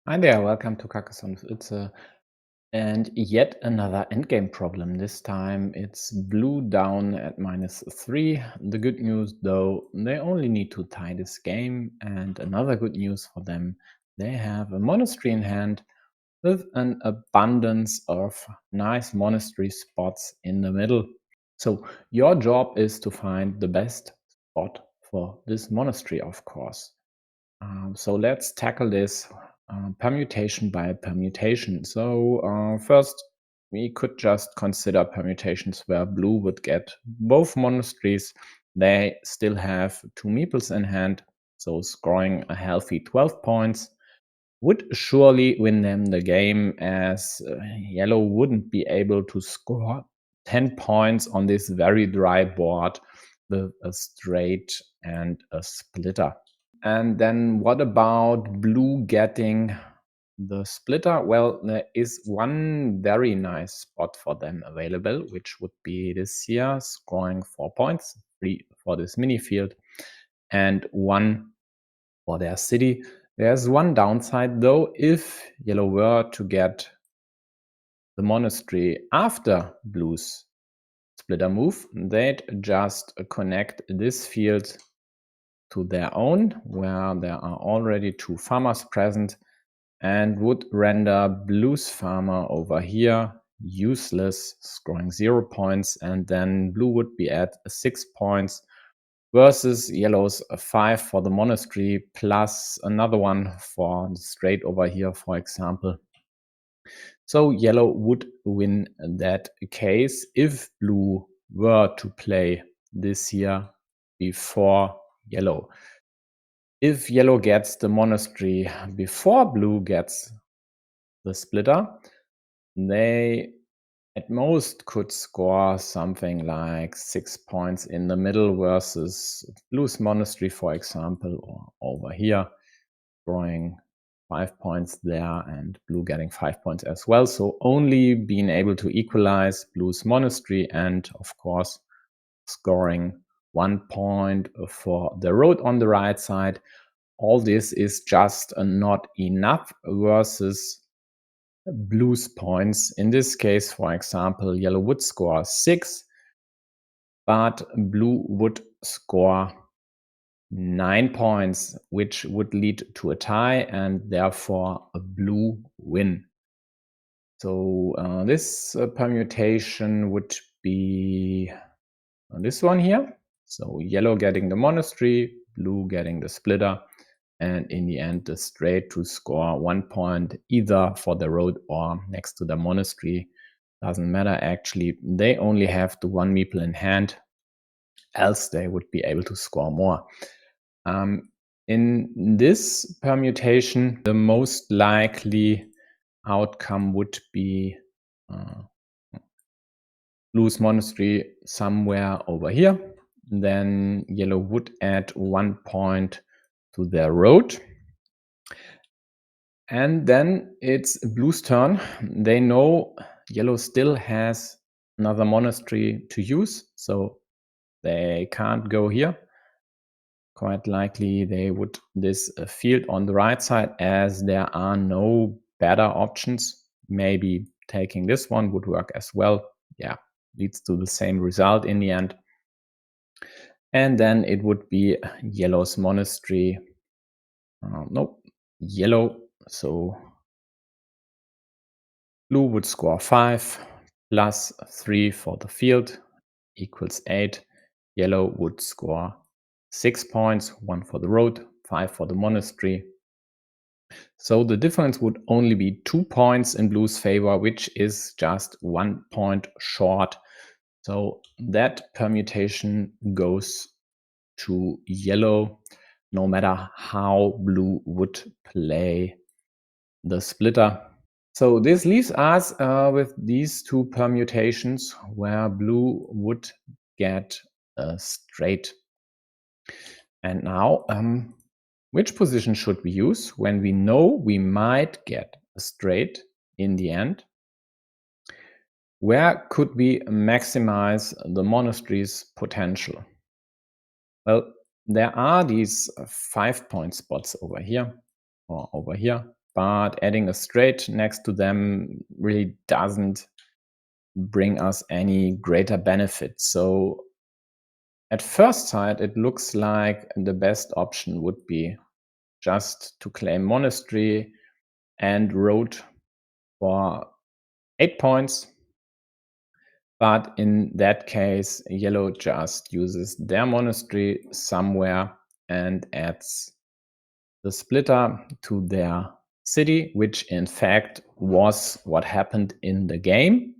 Hi there, welcome to Carcassonne. And yet another endgame problem. This time it's blue down at -3. The good news though, they only need to tie this game. And another good news for them, they have a monastery in hand with an abundance of nice monastery spots in the middle. So your job is to find the best spot for this monastery, of course. So let's tackle this permutation by permutation. So first, we could just consider permutations where blue would get both monasteries. They still have two meeples in hand, so scoring a healthy 12 points would surely win them the game, as yellow wouldn't be able to score 10 points on this very dry board with a straight and a splitter. And then what about blue getting the splitter? Well, there is one very nice spot for them available, which would be this here, scoring 4 points, 3 for this mini field and 1 for their city. There's one downside though. If yellow were to get the monastery after blue's splitter move, they'd just connect this field to their own, where there are already two farmers present, and would render blue's farmer over here useless, scoring 0 points, and then blue would be at 6 points versus yellow's 5 for the monastery plus another one for the straight over here, for example. So yellow would win that case if blue were to play this here before yellow. If yellow gets the monastery before blue gets the splitter, they at most could score something like 6 points in the middle versus blue's monastery, for example, or over here, scoring 5 points there and blue getting 5 points as well. So only being able to equalize blue's monastery and, of course, scoring 1 point for the road on the right side. All this is just not enough versus blue's points. In this case, for example, yellow would score 6, but blue would score 9 points, which would lead to a tie and therefore a blue win. So this permutation would be this one here. So yellow getting the monastery, blue getting the splitter, and in the end the straight to score 1 point either for the road or next to the monastery. Doesn't matter actually. They only have the one meeple in hand, else they would be able to score more. In this permutation, the most likely outcome would be blue's monastery somewhere over here. Then yellow would add 1 point to their road. And then it's blue's turn. They know yellow still has another monastery to use, so they can't go here. Quite likely they would this field on the right side, as there are no better options. Maybe taking this one would work as well. Yeah, leads to the same result in the end. And then it would be yellow's monastery. Nope, yellow. So blue would score 5 plus 3 for the field equals 8. Yellow would score 6 points, 1 for the road, 5 for the monastery. So the difference would only be 2 points in blue's favor, which is just 1 point short. So that permutation goes to yellow, no matter how blue would play the splitter. So this leaves us with these two permutations where blue would get a straight. And now, which position should we use when we know we might get a straight in the end? Where could we maximize the monastery's potential? Well, there are these 5 point spots over here or over here. but adding a straight next to them really doesn't bring us any greater benefit. So at first sight, it looks like the best option would be just to claim monastery and road for 8 points. But in that case, yellow just uses their monastery somewhere and adds the splitter to their city, which in fact was what happened in the game,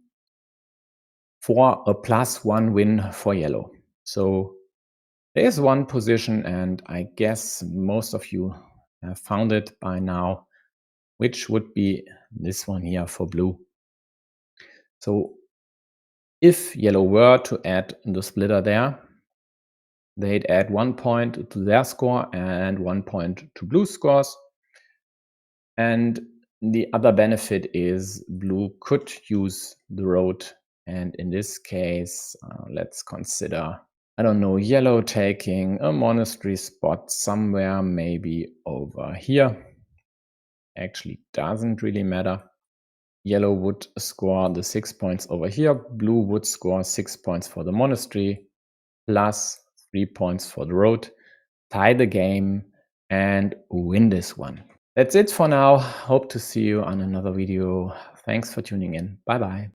for a +1 win for yellow. So there's one position, and I guess most of you have found it by now, which would be this one here for blue. So if yellow were to add the splitter there, they'd add 1 point to their score and 1 point to blue's scores. And the other benefit is blue could use the road. And in this case, let's consider, I don't know, yellow taking a monastery spot somewhere, maybe over here. Actually doesn't really matter. Yellow would score the 6 points over here. Blue would score 6 points for the monastery, plus 3 points for the road, tie the game, and win this one. That's it for now. Hope to see you on another video. Thanks for tuning in. Bye bye.